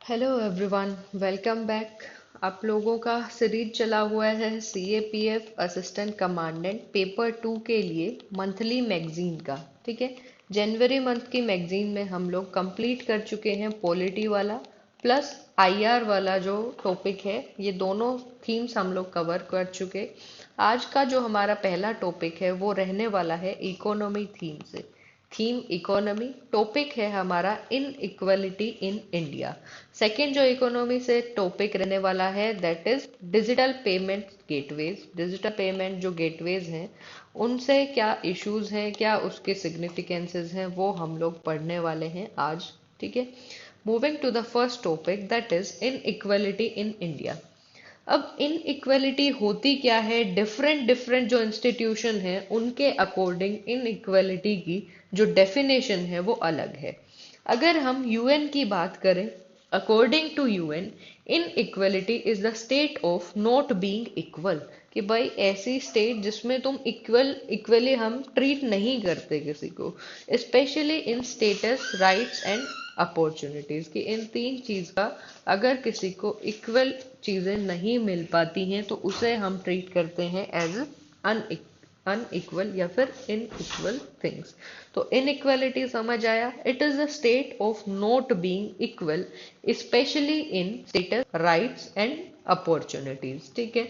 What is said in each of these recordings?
Hello everyone, welcome back. आप लोगों का सीरीज चला हुआ है CAPF असिस्टेंट कमांडेंट पेपर 2 के लिए मंथली मैगजीन का। ठीक है, जनवरी मंथ की मैगजीन में हम लोग कंप्लीट कर चुके हैं पॉलिटी वाला प्लस IR वाला जो टॉपिक है। ये दोनों थीम्स हम लोग कवर कर चुके। आज का जो हमारा पहला टॉपिक है वो रहने वाला है इकोनॉमी थीम से। थीम इकोनॉमी, टॉपिक है हमारा इन इक्वलिटी इन इंडिया। सेकेंड जो इकोनॉमी से टॉपिक रहने वाला है that is digital payment gateways. Digital payment जो गेटवेज हैं उनसे क्या इश्यूज हैं, क्या उसके सिग्निफिकेंसेस हैं, वो हम लोग पढ़ने वाले हैं आज। ठीक है, moving to the first topic that is inequality in India. अब इन इक्वलिटी होती क्या है, डिफरेंट डिफरेंट जो इंस्टीट्यूशन है उनके अकॉर्डिंग इन इक्वलिटी की जो डेफिनेशन है वो अलग है। अगर हम यूएन की बात करें, according to UN inequality is the state of not being equal. कि भाई ऐसी स्टेट जिसमें तुम इक्वली हम ट्रीट नहीं करते किसी को, specially in status rights and opportunities. कि इन तीन चीज का अगर किसी को इक्वल चीजें नहीं मिल पाती हैं तो उसे हम ट्रीट करते हैं एज अनइक्वल या फिर इनइक्वल थिंग्स। तो इनइक्वालिटी समझ आया, it is the state of not being equal specially in status rights and opportunities. ठीक है,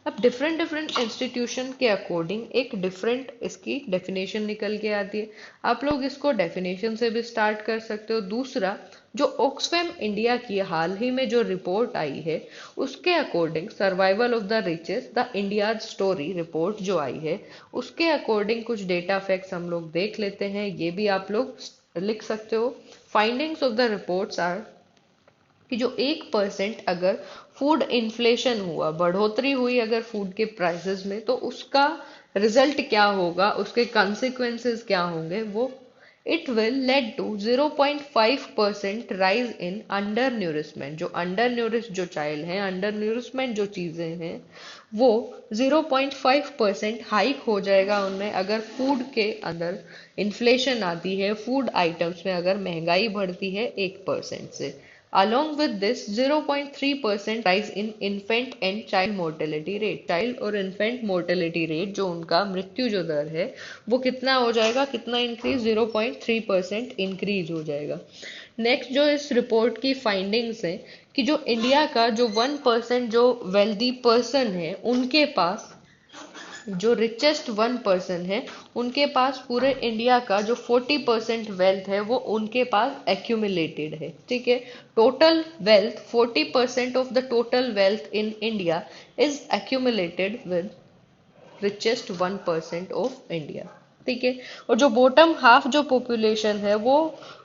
अब डिफरेंट डिफरेंट इंस्टीट्यूशन के अकॉर्डिंग एक डिफरेंट इसकी डेफिनेशन निकल के आती है। आप लोग इसको डेफिनेशन से भी स्टार्ट कर सकते हो। दूसरा, जो ऑक्सफैम इंडिया की हाल ही में जो रिपोर्ट आई है उसके according survival of the richest the India story report जो आई है उसके अकॉर्डिंग कुछ डेटा फैक्ट्स हम लोग देख लेते हैं, ये भी आप लोग लिख सकते हो। Findings of the reports are कि जो 1% अगर फूड इन्फ्लेशन हुआ, बढ़ोतरी हुई अगर फूड के प्राइसेस में, तो उसका रिजल्ट क्या होगा, उसके consequences क्या होंगे, वो it will led to 0.5% rise in under nourishment. जो अंडर न्यूरिश जो चाइल्ड हैं, अंडर न्यूरिशमेंट जो चीजें हैं, वो 0.5% हाइक हो जाएगा उनमें अगर फूड के अंदर इन्फ्लेशन आती है, फूड आइटम्स में अगर महंगाई बढ़ती है 1% से। Along with this 0.3% rise in infant and child mortality rate। Child और इन्फेंट मोर्टेलिटी रेट जो उनका मृत्यु जो दर है वो कितना हो जाएगा, कितना इंक्रीज, 0.3% इंक्रीज हो जाएगा। नेक्स्ट जो इस रिपोर्ट की फाइंडिंग्स है कि जो इंडिया का जो 1% जो वेल्दी पर्सन है उनके पास, जो रिचेस्ट 1% है उनके पास पूरे इंडिया का जो 40% वेल्थ है वो उनके पास एक्यूमुलेटेड है। ठीक है, total wealth 40% of the total wealth in India is accumulated with richest 1% of India. ठीक है, और जो बॉटम हाफ जो पॉपुलेशन है वो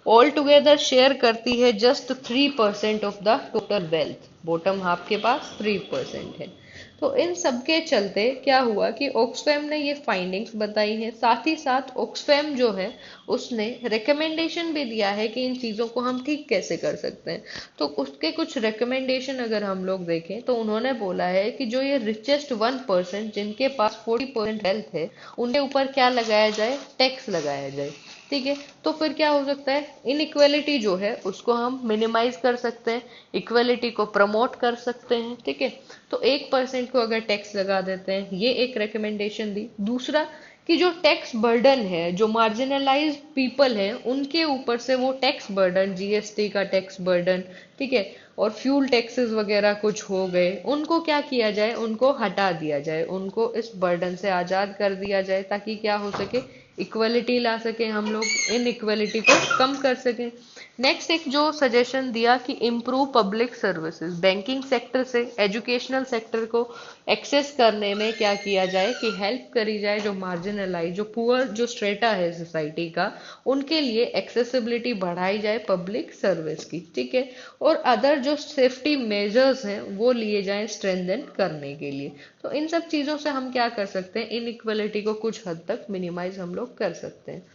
ऑल टुगेदर शेयर करती है just 3% of the total wealth. Bottom half के पास 3% है। तो इन सब के चलते क्या हुआ कि ऑक्सफैम ने ये फाइंडिंग्स बताई हैं। साथ ही साथ ऑक्सफैम जो है उसने रिकमेंडेशन भी दिया है कि इन चीज़ों को हम ठीक कैसे कर सकते हैं। तो उसके कुछ रिकमेंडेशन अगर हम लोग देखें तो उन्होंने बोला है कि जो ये रिचेस्ट 1% जिनके पास 40% वेल्थ है उनके ऊपर क्या लगाया जाए, टैक्स लगाया जाए। ठीक है, तो फिर क्या हो सकता है, इनइक्वालिटी जो है उसको हम मिनिमाइज कर सकते हैं, इक्वालिटी को प्रमोट कर सकते हैं। ठीक है, तो 1% को अगर टैक्स लगा देते हैं, ये एक रिकमेंडेशन दी। दूसरा कि जो टैक्स बर्डन है, जो मार्जिनलाइज पीपल है उनके ऊपर से वो टैक्स बर्डन, जीएसटी का टैक्स बर्डन, ठीक है, और फ्यूल टैक्सेस वगैरह कुछ हो गए, उनको क्या किया जाए, उनको हटा दिया जाए, उनको इस बर्डन से आजाद कर दिया जाए ताकि क्या हो सके, इक्वलिटी ला सके, हम लोग इन इक्वलिटी को कम कर सकें। नेक्स्ट एक जो सजेशन दिया कि improve public services, banking sector से एजुकेशनल सेक्टर को एक्सेस करने में क्या किया जाए कि हेल्प करी जाए, जो मार्जिनलाइज जो पुअर जो स्ट्रेटा है सोसाइटी का उनके लिए एक्सेसिबिलिटी बढ़ाई जाए पब्लिक सर्विस की। ठीक है, और अदर जो सेफ्टी मेजर्स हैं वो लिए जाएं स्ट्रेंथन करने के लिए। तो इन सब चीजों से हम क्या कर सकते हैं, इनइक्वालिटी को कुछ हद तक मिनिमाइज हम लोग कर सकते हैं।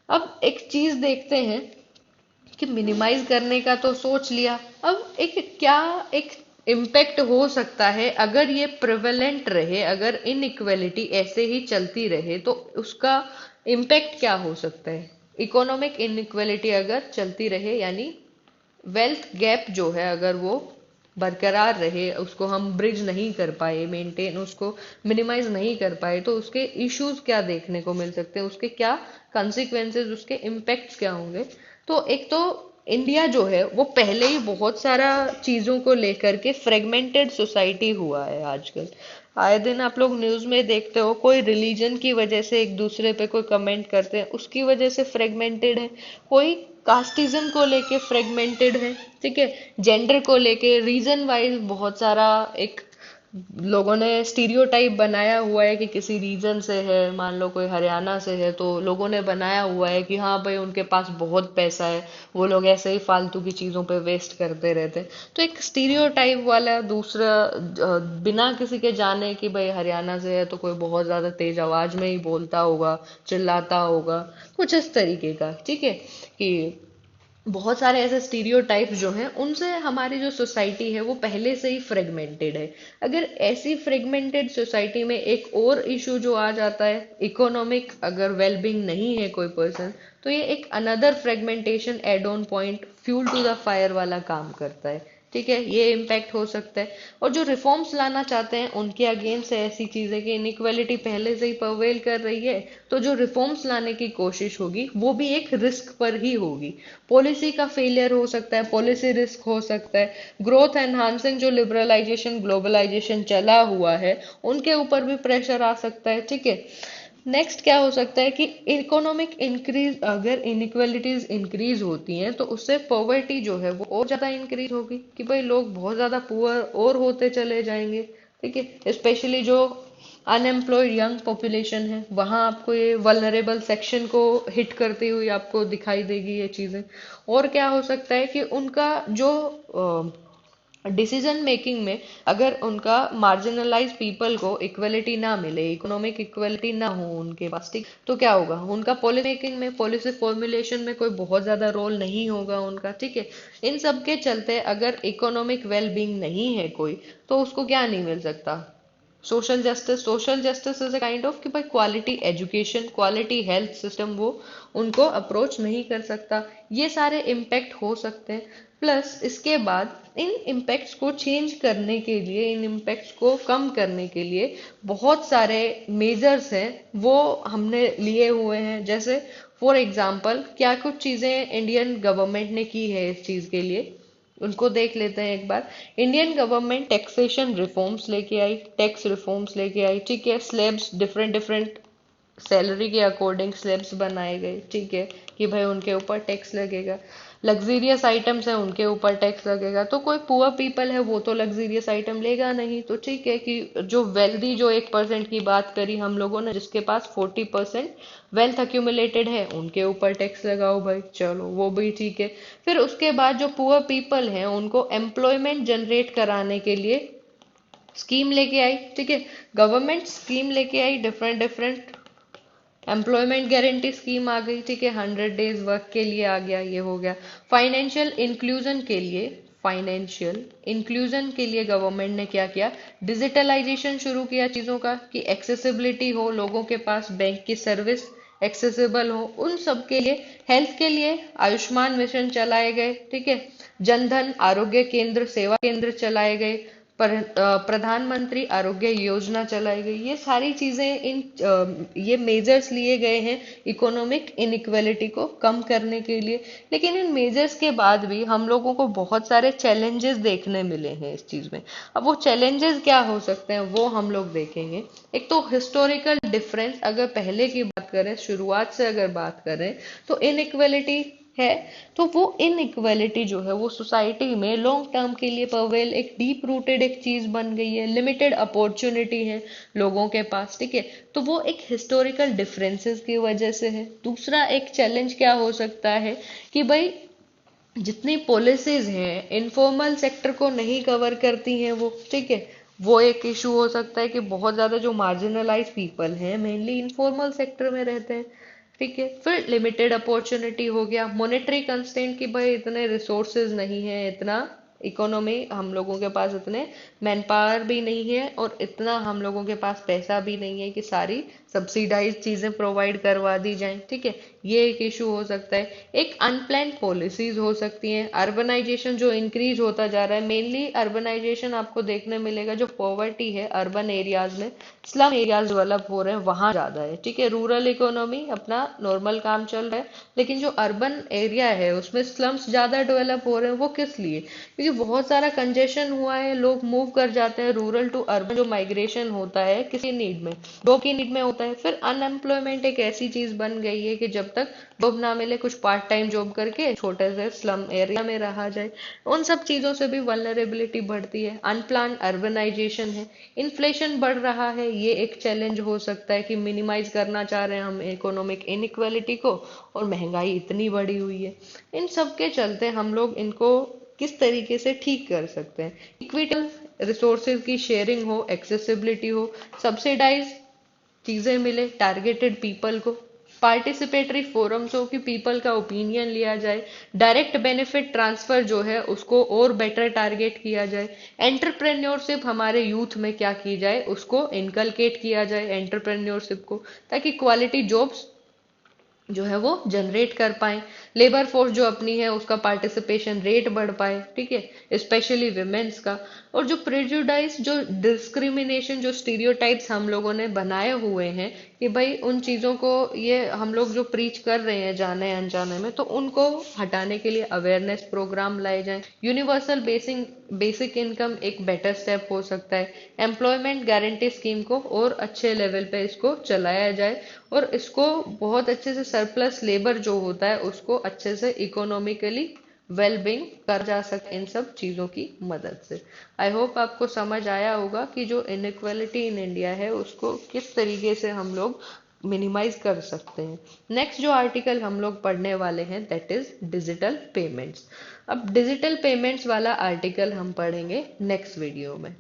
अब एक चीज देखते हैं कि मिनिमाइज करने का तो सोच लिया, अब एक क्या एक इम्पैक्ट हो सकता है अगर ये प्रिवेलेंट रहे, अगर इनइक्वालिटी ऐसे ही चलती रहे तो उसका इम्पैक्ट क्या हो सकता है। इकोनॉमिक इनइक्वालिटी अगर चलती रहे यानी वेल्थ गैप जो है अगर वो बरकरार रहे, उसको हम ब्रिज नहीं कर पाए, मेंटेन उसको मिनिमाइज नहीं कर पाए, तो उसके इश्यूज क्या देखने को मिल सकते हैं, उसके क्या कंसिक्वेंसेस, उसके इम्पैक्ट्स क्या होंगे। तो एक तो इंडिया जो है वो पहले ही बहुत सारा चीजों को लेकर के फ्रेगमेंटेड सोसाइटी हुआ है आजकल। आए दिन आप लोग न्यूज में देखते हो, कोई रिलीजन की वजह से एक दूसरे पे कोई कमेंट करते हैं, उसकी वजह से फ्रेगमेंटेड है। कोई कास्टिज्म को लेके फ्रेगमेंटेड है, ठीक है। जेंडर को लेके रीजन वाइज बहुत सारा एक लोगों ने स्टीरियोटाइप बनाया हुआ है कि किसी रीजन से है, मान लो कोई हरियाणा से है, तो लोगों ने बनाया हुआ है कि हाँ भाई उनके पास बहुत पैसा है, वो लोग ऐसे ही फालतू की चीजों पे वेस्ट करते रहते हैं। तो एक स्टीरियोटाइप वाला दूसरा बिना किसी के जाने कि भाई हरियाणा से है तो कोई बहुत ज्यादा तेज आवाज में ही बोलता होगा, चिल्लाता होगा, कुछ इस तरीके का, ठीक है। कि बहुत सारे ऐसे स्टीरियोटाइप्स जो हैं उनसे हमारी जो सोसाइटी है वो पहले से ही फ्रेगमेंटेड है। अगर ऐसी फ्रेगमेंटेड सोसाइटी में एक और इशू जो आ जाता है, इकोनॉमिक अगर वेलबींग नहीं है कोई पर्सन, तो ये एक another fragmentation add on point, fuel to the fire वाला काम करता है, ठीक है। ये इम्पैक्ट हो सकता है। और जो रिफॉर्म्स लाना चाहते हैं उनके अगेंस्ट है ऐसी चीजें कि इनइक्वालिटी पहले से ही परवेल कर रही है, तो जो रिफॉर्म्स लाने की कोशिश होगी वो भी एक रिस्क पर ही होगी। पॉलिसी का फेलियर हो सकता है, पॉलिसी रिस्क हो सकता है, ग्रोथ एनहांसिंग जो लिबरलाइजेशन ग्लोबलाइजेशन चला हुआ है उनके ऊपर भी प्रेशर आ सकता है, ठीक है। नेक्स्ट क्या हो सकता है कि इकोनॉमिक इंक्रीज, अगर इनइक्वालिटीज इंक्रीज होती हैं तो उससे पॉवर्टी जो है वो और ज्यादा इंक्रीज होगी, कि भाई लोग बहुत ज्यादा पुअर और होते चले जाएंगे, ठीक है। स्पेशली जो अनएम्प्लॉयड यंग पॉपुलेशन है वहां आपको ये वल्नरेबल सेक्शन को हिट करती हुई आपको दिखाई देगी ये चीजें। और क्या हो सकता है कि उनका जो डिसीजन मेकिंग में अगर उनका मार्जिनलाइज पीपल को इक्वलिटी ना मिले, इकोनॉमिक इक्वलिटी ना हो उनके पास, ठीक, तो क्या होगा, उनका पॉलिसी मेकिंग में, पॉलिसी फॉर्मुलेशन में कोई बहुत ज्यादा रोल नहीं होगा उनका, ठीक है। इन सब के चलते अगर इकोनॉमिक वेल बींग नहीं है कोई, तो उसको क्या नहीं मिल सकता, social justice. Social justice is a kind of कि भाई quality education, quality health system वो उनको अप्रोच नहीं कर सकता। ये सारे इम्पैक्ट हो सकते हैं। प्लस इसके बाद इन इम्पैक्ट्स को चेंज करने के लिए, इन इम्पैक्ट्स को कम करने के लिए बहुत सारे मेजर्स हैं वो हमने लिए हुए हैं। जैसे फॉर एग्जाम्पल क्या कुछ चीजें इंडियन गवर्नमेंट ने की है इस चीज के लिए, उनको देख लेते हैं एक बार। इंडियन गवर्नमेंट टैक्सेशन रिफॉर्म्स लेके आई, टैक्स रिफॉर्म्स लेके आई, ठीक है। स्लैब्स डिफरेंट डिफरेंट सैलरी के अकॉर्डिंग स्लैब्स बनाए गए, ठीक है, कि भाई उनके ऊपर टैक्स लगेगा। लग्जीरियस आइटम्स है उनके ऊपर टैक्स लगेगा, तो कोई पुअर पीपल है वो तो लग्जीरियस आइटम लेगा नहीं, तो ठीक है कि जो वेल्दी, जो 1% की बात करी हम लोगों ने, जिसके पास 40% वेल्थ अक्यूमुलेटेड है, उनके ऊपर टैक्स लगाओ भाई, चलो वो भी ठीक है। फिर उसके बाद जो पुअर पीपल हैं उनको एम्प्लॉयमेंट जनरेट कराने के लिए स्कीम लेके आई, ठीक है। गवर्नमेंट स्कीम लेके आई, different different employment guarantee scheme आ गई, ठीक है। 100 डेज वर्क के लिए आ गया, ये हो गया। फाइनेंशियल इंक्लूजन के लिए, फाइनेंशियल इंक्लूजन के लिए गवर्नमेंट ने क्या किया, डिजिटलाइजेशन शुरू किया चीजों का, कि एक्सेसिबिलिटी हो, लोगों के पास बैंक की सर्विस एक्सेसिबल हो उन सब के लिए। हेल्थ के लिए आयुष्मान मिशन चलाए गए, ठीक है। जनधन आरोग्य केंद्र, सेवा केंद्र चलाए गए। प्रधानमंत्री आरोग्य योजना चलाई गई। ये सारी चीजें, ये मेजर्स लिए गए हैं इकोनॉमिक इनइक्वालिटी को कम करने के लिए। लेकिन इन मेजर्स के बाद भी हम लोगों को बहुत सारे चैलेंजेस देखने मिले हैं इस चीज में। अब वो चैलेंजेस क्या हो सकते हैं वो हम लोग देखेंगे। एक तो हिस्टोरिकल डिफरेंस, अगर पहले की बात करें, शुरुआत से अगर बात करें, तो इनइक्वालिटी है, तो वो इनइक्वालिटी जो है वो सोसाइटी में लॉन्ग टर्म के लिए परवेल, एक डीप रूटेड एक चीज बन गई है। लिमिटेड अपॉर्चुनिटी है लोगों के पास, ठीक है। तो वो एक हिस्टोरिकल डिफरेंसेस की वजह से है। दूसरा एक चैलेंज क्या हो सकता है कि भाई जितनी पॉलिसीज हैं इनफॉर्मल सेक्टर को नहीं कवर करती हैं वो, ठीक है। वो एक इशू हो सकता है कि बहुत ज्यादा जो मार्जिनलाइज पीपल हैं मेनली इनफॉर्मल सेक्टर में रहते हैं, ठीक है। फिर लिमिटेड अपॉर्चुनिटी हो गया, मॉनेटरी कंस्ट्रेंट की भाई इतने रिसोर्सेज नहीं है, इतना इकोनॉमी हम लोगों के पास, इतने मैन पावर भी नहीं है और इतना हम लोगों के पास पैसा भी नहीं है कि सारी सब्सिडाइज चीजें प्रोवाइड करवा दी जाएं, ठीक है, ये एक इशू हो सकता है। एक अनप्लान्ड पॉलिसीज हो सकती हैं। अर्बनाइजेशन जो इंक्रीज होता जा रहा है, मेनली अर्बनाइजेशन आपको देखने मिलेगा, जो पॉवर्टी है अर्बन एरियाज में, स्लम एरियाज डेवलप हो रहे हैं वहां ज्यादा है, ठीक है। रूरल इकोनॉमी अपना नॉर्मल काम चल रहा है, लेकिन जो अर्बन एरिया है उसमें स्लम्स ज्यादा डेवलप हो रहे हैं। वो किस लिए? क्योंकि बहुत सारा कंजेशन हुआ है, लोग मूव कर जाते हैं रूरल टू अर्बन। जो माइग्रेशन होता है किसी नीड में, जॉब की नीड में होता है। फिर अनएम्प्लॉयमेंट एक ऐसी चीज बन गई है कि जब तक जॉब ना मिले, कुछ पार्ट टाइम जॉब करके छोटे से स्लम एरिया में रहा जाए। उन सब चीजों से भी वल्नरेबिलिटी बढ़ती है। अनप्लान अर्बनाइजेशन है, इन्फ्लेशन बढ़ रहा है, ये एक चैलेंज हो सकता है कि मिनिमाइज करना चाह रहे हैं हम इकोनॉमिक इनइक्वालिटी को, और महंगाई इतनी बढ़ी हुई है। इन सब के चलते हम लोग इनको किस तरीके से ठीक कर सकते हैं? इक्विटल रिसोर्सेज की शेयरिंग हो, एक्सेसिबिलिटी हो, सब्सिडाइज चीजें मिले टारगेटेड पीपल को, पार्टिसिपेटरी फोरम्स हो कि पीपल का ओपिनियन लिया जाए, डायरेक्ट बेनिफिट ट्रांसफर जो है उसको और बेटर टारगेट किया जाए, एंटरप्रेन्योरशिप हमारे यूथ में क्या की जाए उसको इनकलकेट किया जाए एंटरप्रेन्योरशिप को, ताकि क्वालिटी जॉब्स जो है वो जनरेट कर पाए, लेबर फोर्स जो अपनी है उसका पार्टिसिपेशन रेट बढ़ पाए, ठीक है, स्पेशली विमेन्स का। और जो प्रेजुडाइज, जो डिस्क्रिमिनेशन, जो स्टीरियोटाइप्स हम लोगों ने बनाए हुए हैं कि भाई उन चीजों को, ये हम लोग जो प्रीच कर रहे हैं जाने अनजाने में, तो उनको हटाने के लिए अवेयरनेस प्रोग्राम लाए जाएं। यूनिवर्सल बेसिक इनकम एक बेटर स्टेप हो सकता है। एम्प्लॉयमेंट गारंटी स्कीम को और अच्छे लेवल पे इसको चलाया जाए, और इसको बहुत अच्छे से सरप्लस लेबर जो होता है उसको अच्छे से इकोनॉमिकली वेलबींग कर जा सके इन सब चीजों की मदद से। आई होप आपको समझ आया होगा कि जो इनइक्वालिटी इन इंडिया है उसको किस तरीके से हम लोग मिनिमाइज कर सकते हैं। नेक्स्ट जो आर्टिकल हम लोग पढ़ने वाले हैं दैट इज डिजिटल पेमेंट्स। अब डिजिटल पेमेंट्स वाला आर्टिकल हम पढ़ेंगे नेक्स्ट वीडियो में।